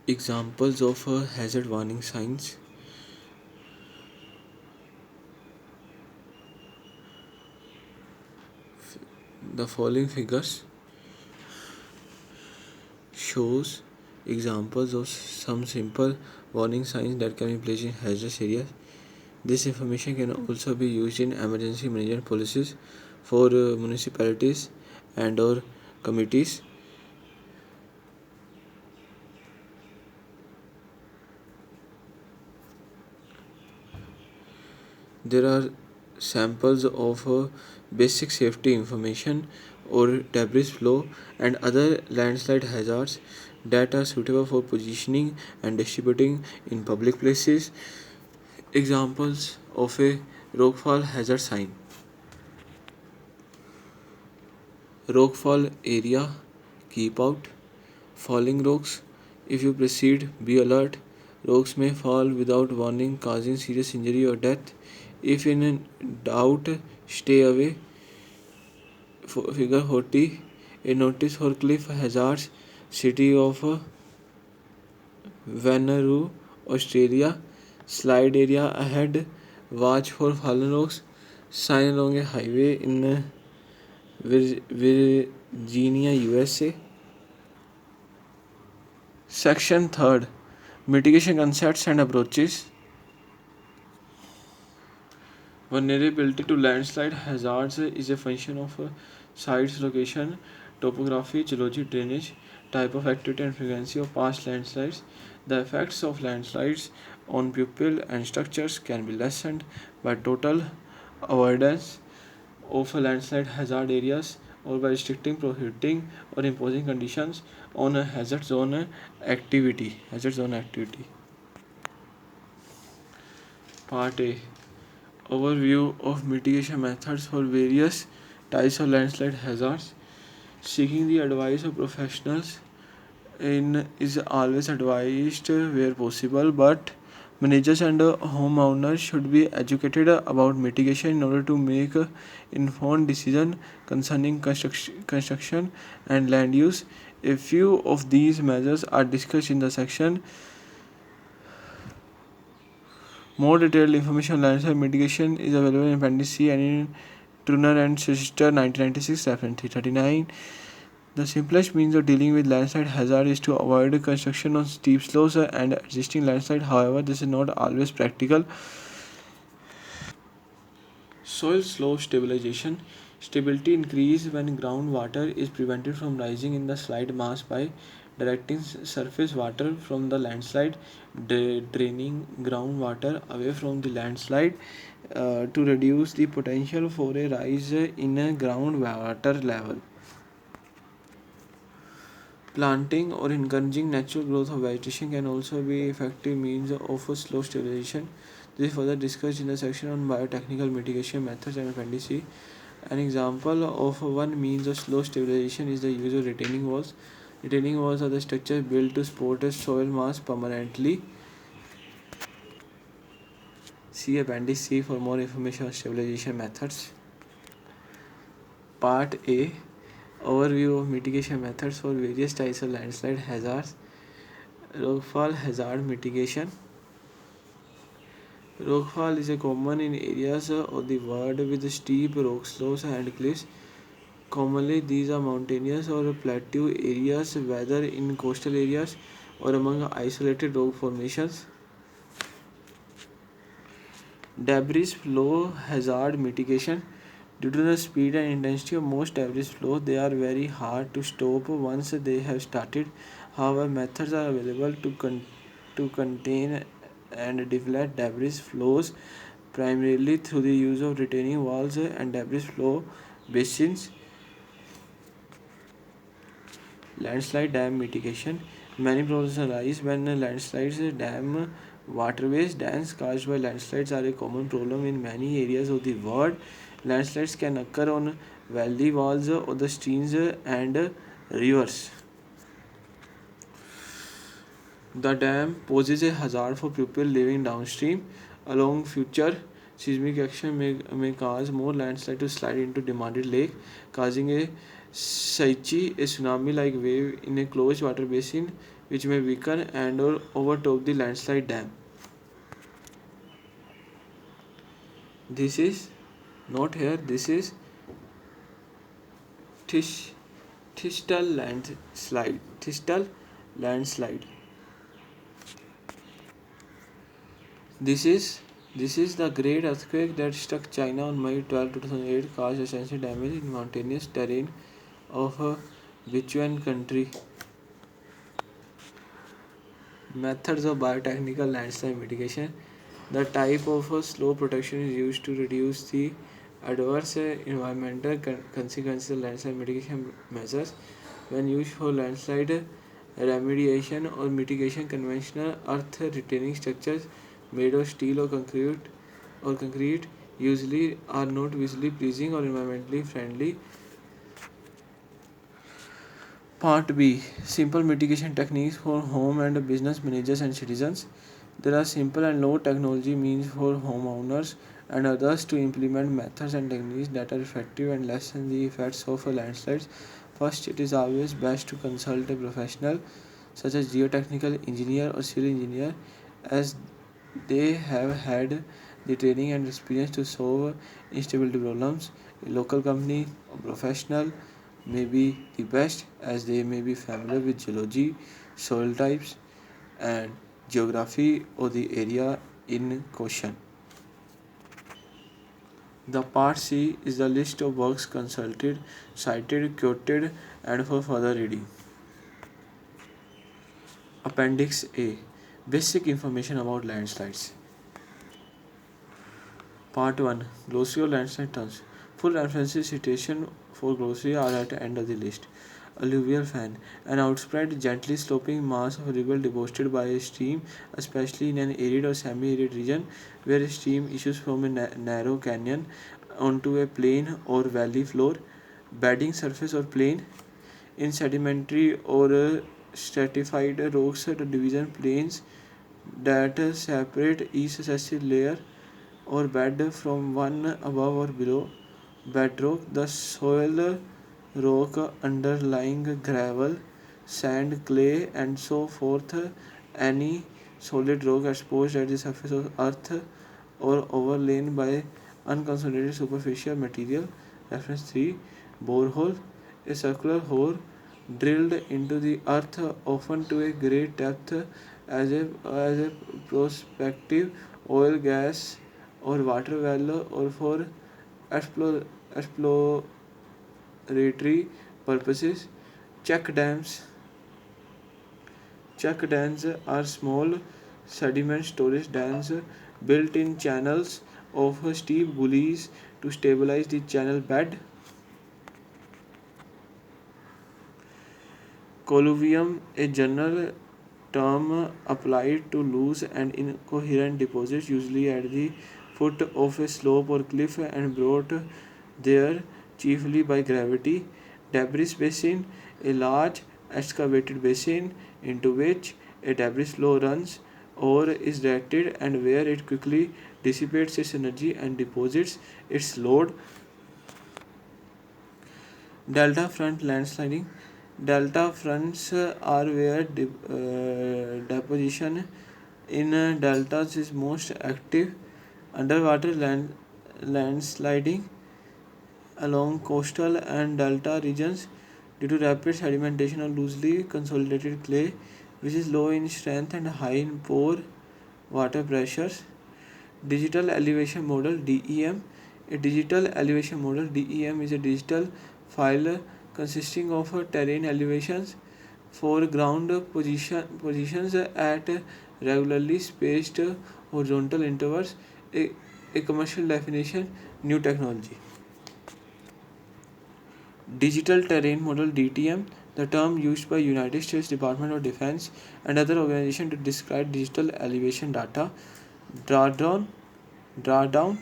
Examples of hazard warning signs. The following figures shows examples of some simple warning signs that can be placed in hazardous areas. This information can also be used in emergency management policies for municipalities and or committees. There are samples of basic safety information or debris flow and other landslide hazards that are suitable for positioning and distributing in public places. Examples of a rockfall hazard sign. Rockfall area, keep out. Falling rocks, if you proceed, be alert. Rocks may fall without warning, causing serious injury or death. If in doubt, stay away. Figure 40, a notice for cliff hazards, city of Wanneroo, Australia. Slide area ahead, watch for fallen rocks. Sign along a highway in Virginia, USA. Section 3rd, Mitigation concepts and approaches. Vulnerability to landslide hazards is a function of site's location, topography, geology, drainage, type of activity, and frequency of past landslides. The effects of landslides on people and structures can be lessened by total avoidance of landslide hazard areas or by restricting, prohibiting, or imposing conditions on a hazard zone activity. Part A, overview of mitigation methods for various types of landslide hazards. Seeking the advice of professionals is always advised where possible, but managers and homeowners should be educated about mitigation in order to make informed decision concerning construction and land use. A few of these measures are discussed in the section. More detailed information on landslide mitigation is available in Appendix C and in Truner and Schuster 1996, reference 339. The simplest means of dealing with landslide hazard is to avoid construction on steep slopes and existing landslide. However, this is not always practical. Soil slope stabilization. Stability increases when groundwater is prevented from rising in the slide mass by directing surface water from the landslide, draining groundwater away from the landslide to reduce the potential for a rise in a groundwater level. Planting or encouraging natural growth of vegetation can also be effective means of slope stabilization. This is further discussed in the section on biotechnical mitigation methods and Appendix C. An example of one means of slope stabilization is the use of retaining walls. Retaining walls are the structures built to support a soil mass permanently. See Appendix C for more information on stabilization methods. Part A, overview of mitigation methods for various types of landslide hazards. Rockfall hazard mitigation. Rockfall is common in areas of the world with steep rock slopes and cliffs. Commonly, these are mountainous or plateau areas, whether in coastal areas or among isolated rock formations. Debris flow hazard mitigation. Due to the speed and intensity of most debris flow, they are very hard to stop once they have started. However, methods are available to contain and deflect debris flows, primarily through the use of retaining walls and debris flow basins. Landslide dam mitigation. Many problems arise when landslides dam waterways. Dams caused by landslides are a common problem in many areas of the world. Landslides can occur on valley walls of the streams and rivers. The dam poses a hazard for people living downstream. Along future seismic action may cause more landslide to slide into demanded lake, causing a Saichi, a tsunami-like wave in a closed water basin which may weaken and or overtop the landslide dam. This is not here. This is Tish, Thistle landslide. Thistle landslide. This is this is the great earthquake that struck China on May 12, 2008, caused extensive damage in mountainous terrain of Sichuan country. Methods of biotechnical landslide mitigation. The type of slow protection is used to reduce the adverse environmental consequences of landslide mitigation measures. When used for landslide remediation or mitigation, conventional earth retaining structures made of steel or concrete usually are not visually pleasing or environmentally friendly. Part B. Simple mitigation techniques for home and business managers and citizens. There are simple and low technology means for homeowners and others to implement methods and techniques that are effective and lessen the effects of landslides. First, it is always best to consult a professional such as geotechnical engineer or civil engineer, as they have had the training and experience to solve instability problems. A local company or professional may be the best, as they may be familiar with geology, soil types, and geography of the area in question. The part C is the list of works consulted, cited, quoted, and for further reading. Appendix A. Basic information about landslides. Part 1. Glossary of landslide terms. Full references citation for glossary are at the end of the list. Alluvial fan. An outspread, gently sloping mass of river deposited by a stream, especially in an arid or semi-arid region where a stream issues from a narrow canyon onto a plain or valley floor, bedding surface or plain. In sedimentary or stratified rocks, the division planes that separate each successive layer or bed from one above or below bedrock, the soil, rock, underlying gravel, sand, clay, and so forth. Any solid rock exposed at the surface of earth or overlain by unconsolidated superficial material. Reference 3. Borehole. A circular hole drilled into the earth, often to a great depth, as a prospective oil, gas, or water well, or for explore, exploratory purposes. Check dams. Check dams are small sediment storage dams built in channels of steep gullies to stabilize the channel bed. Colluvium, a general term applied to loose and incoherent deposits, usually at the foot of a slope or cliff and brought there chiefly by gravity. Debris basin, a large excavated basin into which a debris flow runs or is directed and where it quickly dissipates its energy and deposits its load. Delta front landsliding. Delta fronts are where deposition in deltas is most active. Underwater landsliding along coastal and delta regions due to rapid sedimentation of loosely consolidated clay, which is low in strength and high in pore water pressures. Digital elevation model DEM. A digital elevation model DEM is a digital file consisting of terrain elevations for ground positions at regularly spaced horizontal intervals. A commercial definition, new technology. Digital Terrain Model (DTM), the term used by United States Department of Defense and other organizations to describe digital elevation data. Drawdown, drawdown,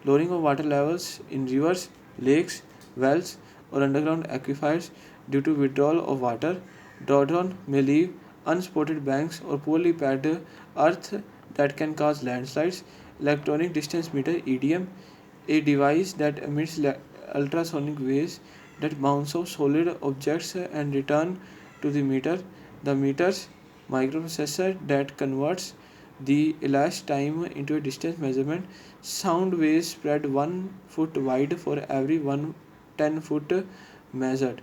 lowering of water levels in rivers, lakes, wells, or underground aquifers due to withdrawal of water. Drawdown may leave unspotted banks or poorly packed earth that can cause landslides. Electronic distance meter (EDM), a device that emits ultrasonic waves that bounce off solid objects and return to the meter. The meter's microprocessor that converts the elapsed time into a distance measurement. Sound waves spread 1 foot wide for every 1 10 foot measured.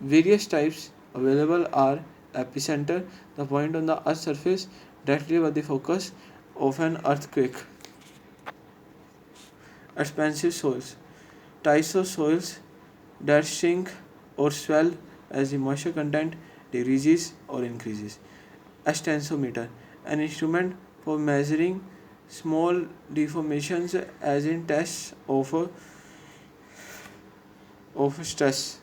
Various types available are epicenter, the point on the Earth's surface directly above the focus of an earthquake. Expansive soils, types of soils that shrink or swell as the moisture content decreases or increases. Extensometer, an instrument for measuring small deformations as in tests of stress.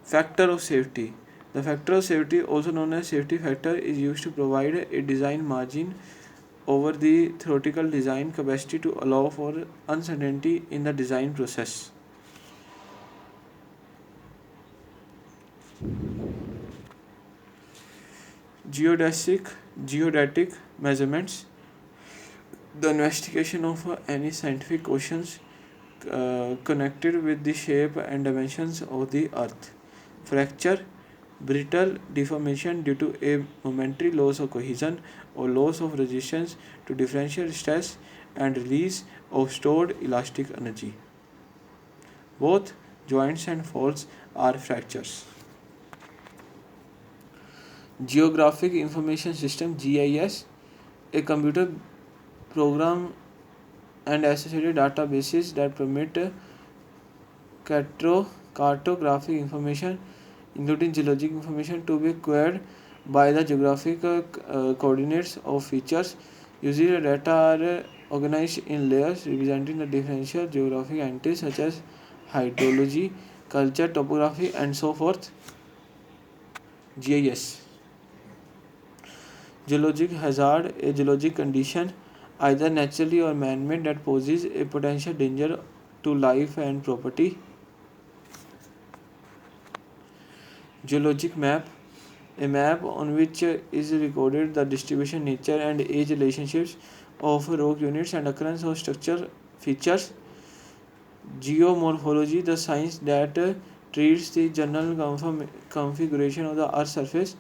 Factor of safety. The factor of safety, also known as safety factor, is used to provide a design margin over the theoretical design capacity to allow for uncertainty in the design process. Geodetic measurements, the investigation of any scientific questions connected with the shape and dimensions of the earth. Fracture, brittle deformation due to a momentary loss of cohesion or loss of resistance to differential stress and release of stored elastic energy. Both joints and faults are fractures. Geographic Information System (GIS), a computer program and associated databases that permit cartographic information, including geologic information, to be queried by the geographic coordinates of features. Usually, the data are organized in layers representing the differential geographic entities such as hydrology, culture, topography, and so forth. GIS. Geologic hazard, a geologic condition, either naturally or man-made, that poses a potential danger to life and property. Geologic map, a map on which is recorded the distribution, nature, and age relationships of rock units and occurrence of structural features. Geomorphology, the science that treats the general configuration of the Earth's surface,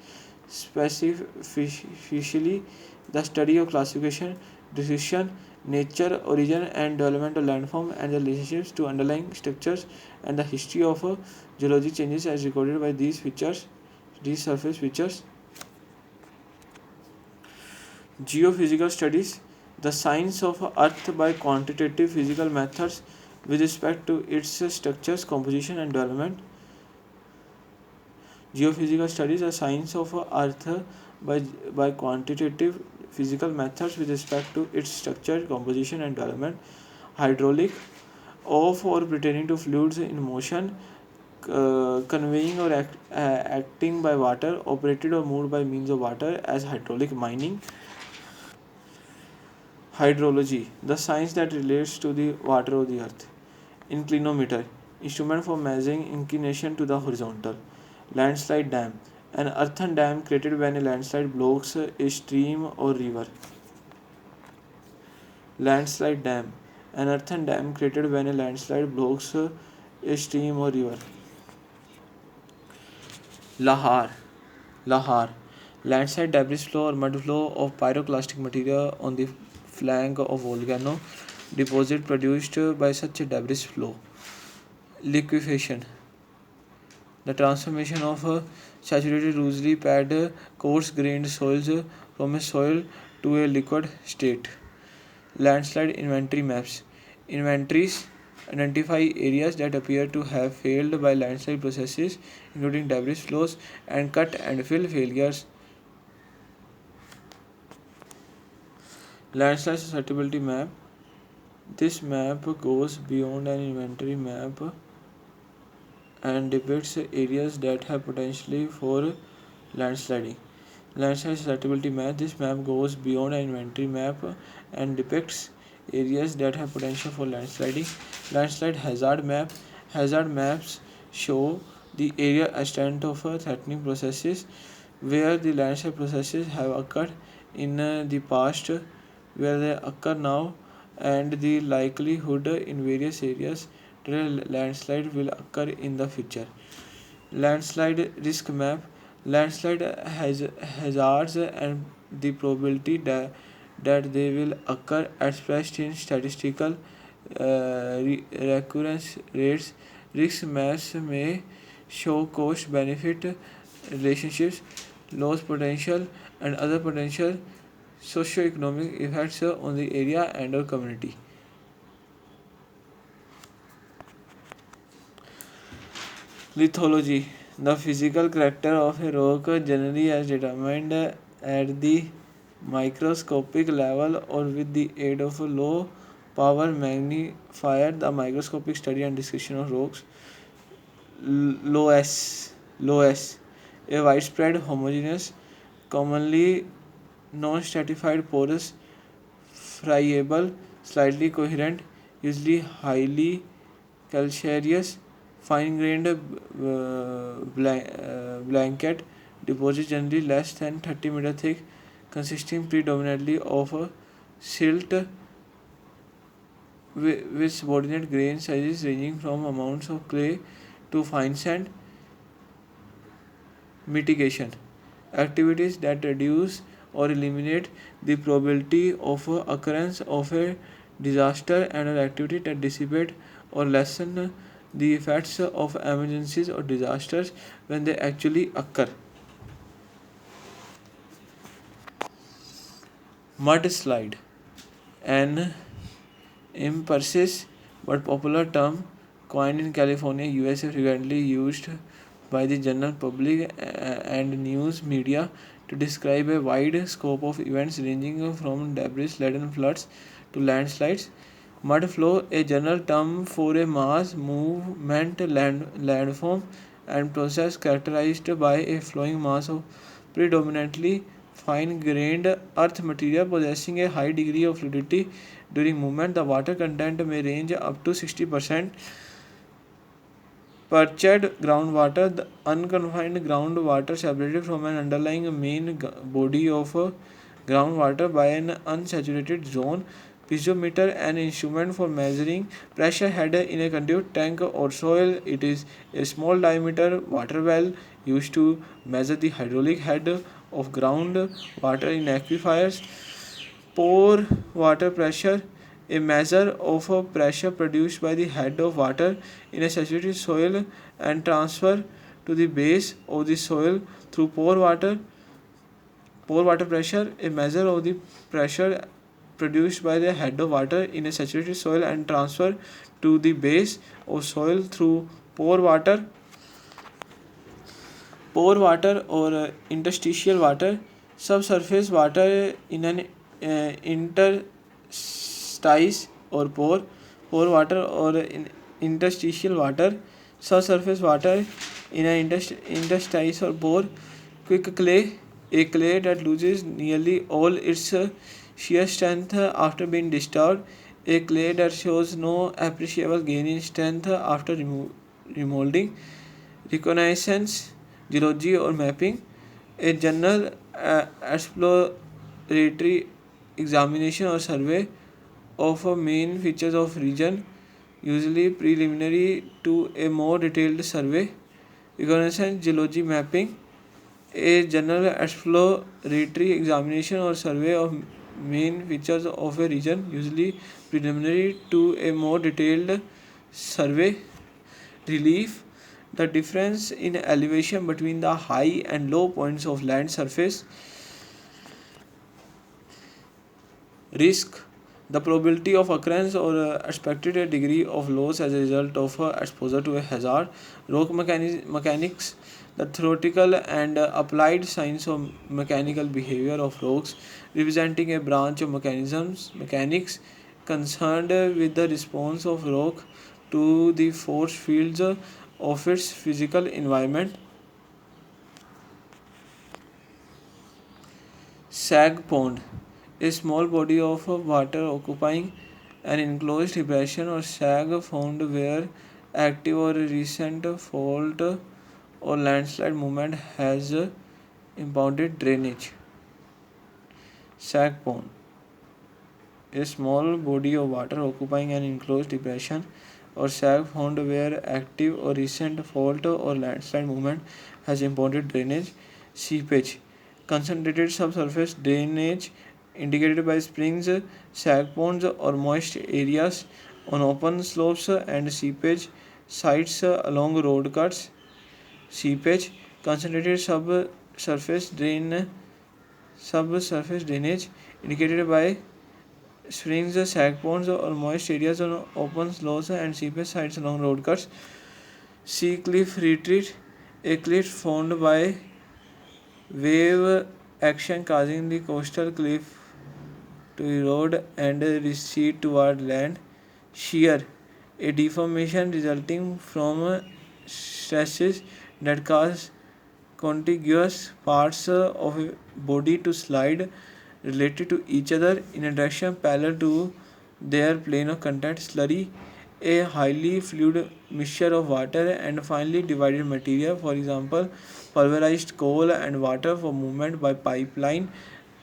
specifically the study of classification, distribution, nature, origin, and development of landform and the relationships to underlying structures and the history of geologic changes as recorded by these surface features. Geophysical studies, the science of Earth by quantitative physical methods with respect to its structures, composition, and development. Geophysical studies, the science of Earth by quantitative physical methods with respect to its structure, composition, and development. Hydraulic, of or pertaining to fluids in motion, conveying or acting by water, operated or moved by means of water, as hydraulic mining. Hydrology, the science that relates to the water of the earth. Inclinometer, instrument for measuring inclination to the horizontal. Landslide dam, an earthen dam created when a landslide blocks a stream or river. Landslide dam, an earthen dam created when a landslide blocks a stream or river. Lahar, Lahar, landslide debris flow or mud flow of pyroclastic material on the flank of volcano deposit produced by such a debris flow. Liquefaction, the transformation of saturated loosely packed coarse grained soils from a soil to a liquid state. Landslide inventory maps, inventories identify areas that appear to have failed by landslide processes, including debris flows and cut and fill failures. Landslide susceptibility map, this map goes beyond an inventory map and depicts areas that have potential for landsliding. Landslide susceptibility map, this map goes beyond an inventory map and depicts areas that have potential for landsliding. Landslide hazard map, hazard maps show the area extent of threatening processes where the landslide processes have occurred in the past, where they occur now, and the likelihood in various areas after a landslide will occur in the future. Landslide risk map. Landslide has hazards and the probability that they will occur expressed in statistical recurrence rates. Risk maps may show cost benefit relationships, loss potential, and other potential socio-economic effects on the area and or community. Lithology. The physical character of a rock generally is determined at the microscopic level or with the aid of a low power magnifier. The microscopic study and description of rocks. Loess. A widespread homogeneous, commonly non-stratified, porous, friable, slightly coherent, usually highly calcareous, fine-grained blanket deposit generally less than 30 meter thick, consisting predominantly of a silt with subordinate grain sizes ranging from amounts of clay to fine sand. Mitigation activities that reduce or eliminate the probability of occurrence of a disaster and an activity that dissipate or lessen the effects of emergencies or disasters when they actually occur. Mudslide, an imprecise but popular term coined in California, USA, frequently used by the general public and news media to describe a wide scope of events ranging from debris-laden floods to landslides. Mud flow, a general term for a mass movement landform and process characterized by a flowing mass of predominantly fine-grained earth material possessing a high degree of fluidity during movement. The water content may range up to 60%. Perched groundwater, the unconfined groundwater separated from an underlying main body of groundwater by an unsaturated zone. Piezometer, an instrument for measuring pressure head in a conduit tank or soil. It is a small diameter water well used to measure the hydraulic head of groundwater in aquifers. Pore water pressure, a measure of a pressure produced by the head of water in a saturated soil and transfer to the base of the soil through pore water. Pore water pressure, a measure of the pressure produced by the head of water in a saturated soil and transfer to the base of soil through pore water. Pore water or interstitial water, subsurface water in an interstice or pore. Pore water or interstitial water, subsurface water in an interstice or pore. Quick clay, a clay that loses nearly all its shear strength after being disturbed. A clay that shows no appreciable gain in strength after remolding. Reconnaissance geology or mapping, a general exploratory examination or survey of a main features of region, usually preliminary to a more detailed survey. Reconnaissance geology mapping, a general exploratory examination or survey of main features of a region, usually preliminary to a more detailed survey. Relief, the difference in elevation between the high and low points of land surface. Risk, the probability of occurrence or expected degree of loss as a result of exposure to a hazard. Rock mechanics, the theoretical and applied science of mechanical behavior of rocks, representing a branch of mechanics concerned with the response of rock to the force fields of its physical environment. Sag pond, a small body of water occupying an enclosed depression or sag found where active or recent fault or landslide movement has impounded drainage. Sag pond, a small body of water occupying an enclosed depression or sag found where active or recent fault or landslide movement has impounded drainage. Seepage. Concentrated subsurface drainage indicated by springs, sag ponds, or moist areas on open slopes and seepage sites along road cuts. Seepage. Concentrated subsurface drainage indicated by springs, sag ponds, or moist areas on open slopes and seepage sites along road cuts. Sea cliff retreat. A cliff formed by wave action causing the coastal cliff to erode and recede toward land. Shear. A deformation resulting from stresses that cause contiguous parts of a body to slide related to each other in a direction parallel to their plane of contact. Slurry. A highly fluid mixture of water and finely divided material, for example, pulverized coal and water for movement by pipeline,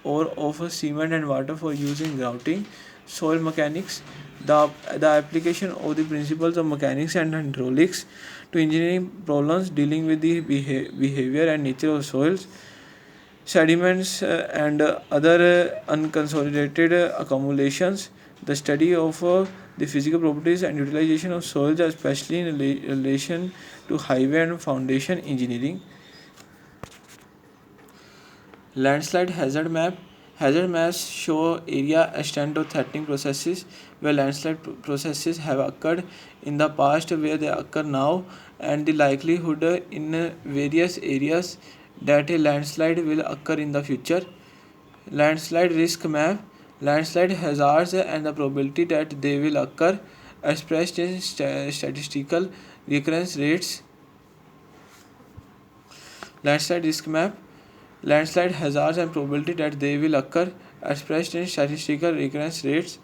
or of cement and water for use in grouting. Soil mechanics. The application of the principles of mechanics and hydraulics to engineering problems dealing with the behavior and nature of soils, sediments, and other unconsolidated accumulations. The study of the physical properties and utilization of soils, especially in relation to highway and foundation engineering. Landslide hazard map. Hazard maps show area extent of threatening processes where landslide processes have occurred in the past, where they occur now, and the likelihood in various areas that a landslide will occur in the future. Landslide risk map. Landslide hazards and the probability that they will occur expressed in statistical recurrence rates. Landslide risk map. Landslide hazards and probability that they will occur expressed in statistical recurrence rates.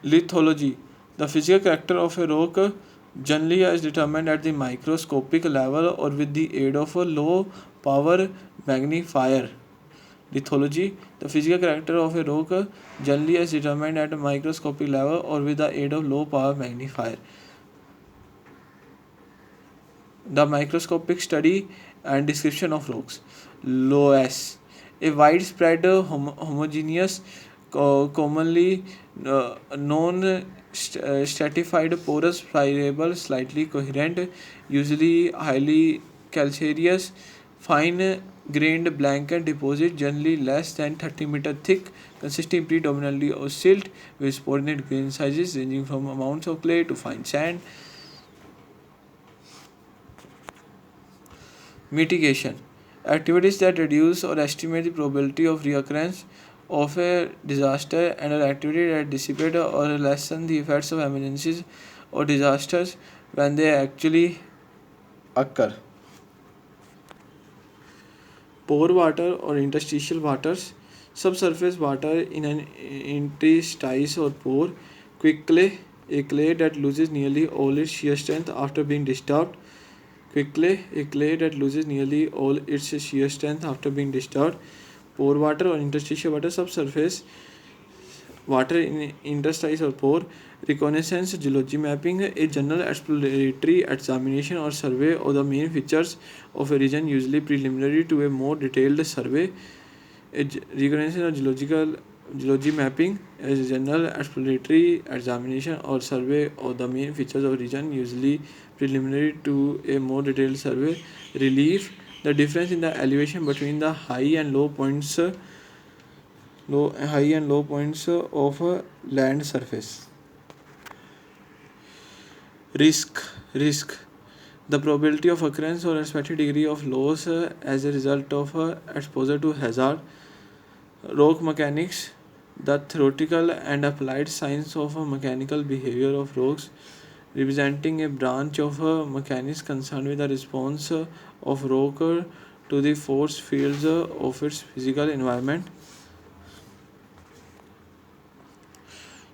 Lithology. The physical character of a rock generally is determined at the microscopic level or with the aid of a low power magnifier. Lithology. The physical character of a rock generally is determined at a microscopic level or with the aid of low power magnifier. The microscopic study and description of rocks. LOES. A widespread homogeneous, commonly known stratified porous friable slightly coherent, usually highly calcareous, fine grained blanket deposit generally less than 30 meter thick, consisting predominantly of silt with subordinate grain sizes ranging from amounts of clay to fine sand. Mitigation. Activities that reduce or estimate the probability of reoccurrence of a disaster and are activities that dissipate or lessen the effects of emergencies or disasters when they actually occur. Pore water or interstitial waters. Subsurface water in an interstice or pore. Quick clay. A clay that loses nearly all its shear strength after being disturbed. Quick clay. A clay that loses nearly all its shear strength after being disturbed. Pore water or interstitial water. Subsurface water in interstice or pore. Reconnaissance geology mapping. A general exploratory examination or survey of the main features of a region, usually preliminary to a more detailed survey. Reconnaissance or geology mapping is a general exploratory examination or survey of the main features of a region, usually preliminary to a more detailed survey. Relief. The difference in the elevation between the high and low points of a land surface. Risk. The probability of occurrence or expected degree of loss as a result of exposure to hazard. Rock mechanics. The theoretical and applied science of mechanical behavior of rocks, representing a branch of mechanics concerned with the response of rock to the force fields of its physical environment.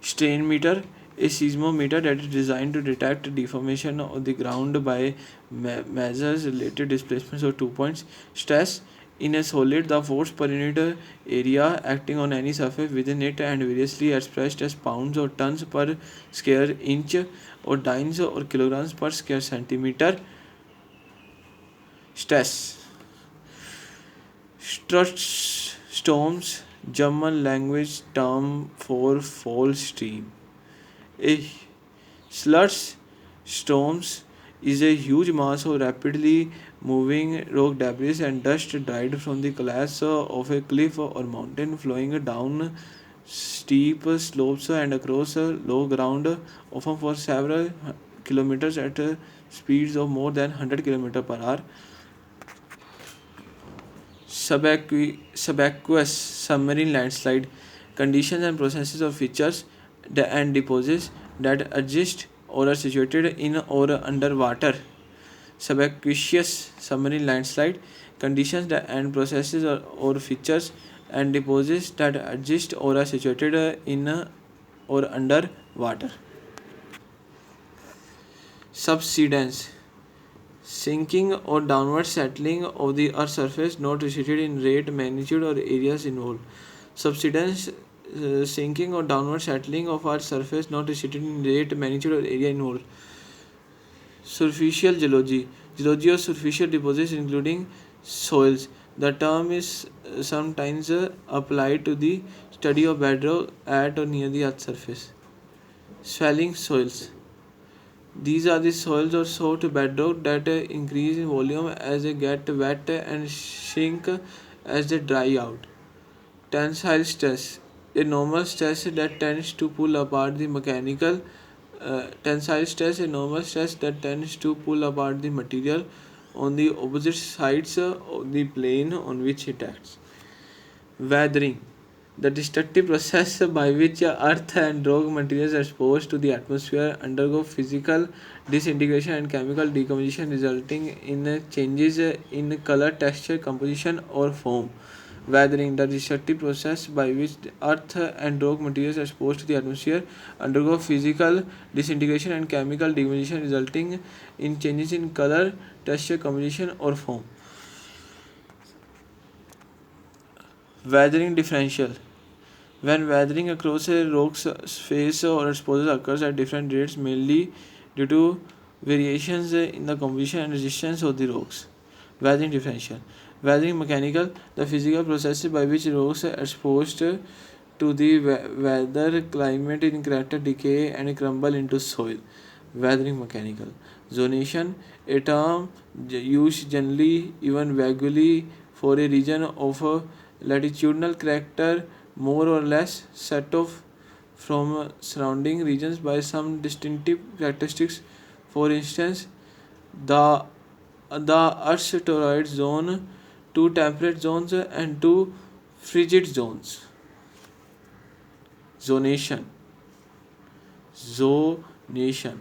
Strain meter. A seismometer that is designed to detect deformation of the ground by measures related displacements of 2 points. Stress. In a solid, the force per unit area acting on any surface within it and variously expressed as pounds or tons per square inch or dynes or kilograms per square centimeter. Stress. Storms, German language term for fall stream. A sludge storms is a huge mass of rapidly moving rock debris and dust dried from the collapse of a cliff or mountain flowing down steep slopes and across low ground, often for several kilometers at speeds of more than 100 km per hour. Subaqueous submarine landslide conditions and processes of features and deposits that exist or are situated in or underwater. Subaqueous submarine landslide conditions and processes or features and deposits that exist or are situated in or under water. Subsidence, sinking or downward settling of the Earth's surface not restricted in rate, magnitude, or areas involved. Subsidence, sinking or downward settling of Earth's surface not restricted in rate, magnitude, or area involved. Superficial geology, geology of superficial deposits including soils. The term is sometimes applied to the study of bedrock at or near the Earth's surface. Swelling soils, these are the soils or soft bedrock that increase in volume as they get wet and shrink as they dry out. Tensile stress, a normal stress that tends to pull apart the mechanical tensile stress, a normal stress that tends to pull apart the material on the opposite sides of the plane on which it acts. Weathering, the destructive process by which earth and rock materials exposed to the atmosphere undergo physical disintegration and chemical decomposition, resulting in changes in color, texture, composition, or form. Weathering, the destructive process by which the earth and rock materials exposed to the atmosphere undergo physical disintegration and chemical decomposition, resulting in changes in color, texture, composition, or form. Weathering differential, when weathering across a rock's face or exposure occurs at different rates, mainly due to variations in the composition and resistance of the rocks. Weathering differential. Weathering mechanical, the physical processes by which rocks are exposed to the weather, climate in character decay and crumble into soil. Weathering mechanical. Zonation, a term used generally, even vaguely, for a region of a latitudinal character more or less set off from surrounding regions by some distinctive characteristics. For instance, the Earth's torrid zone, two temperate zones, and two frigid zones. Zonation. Zonation.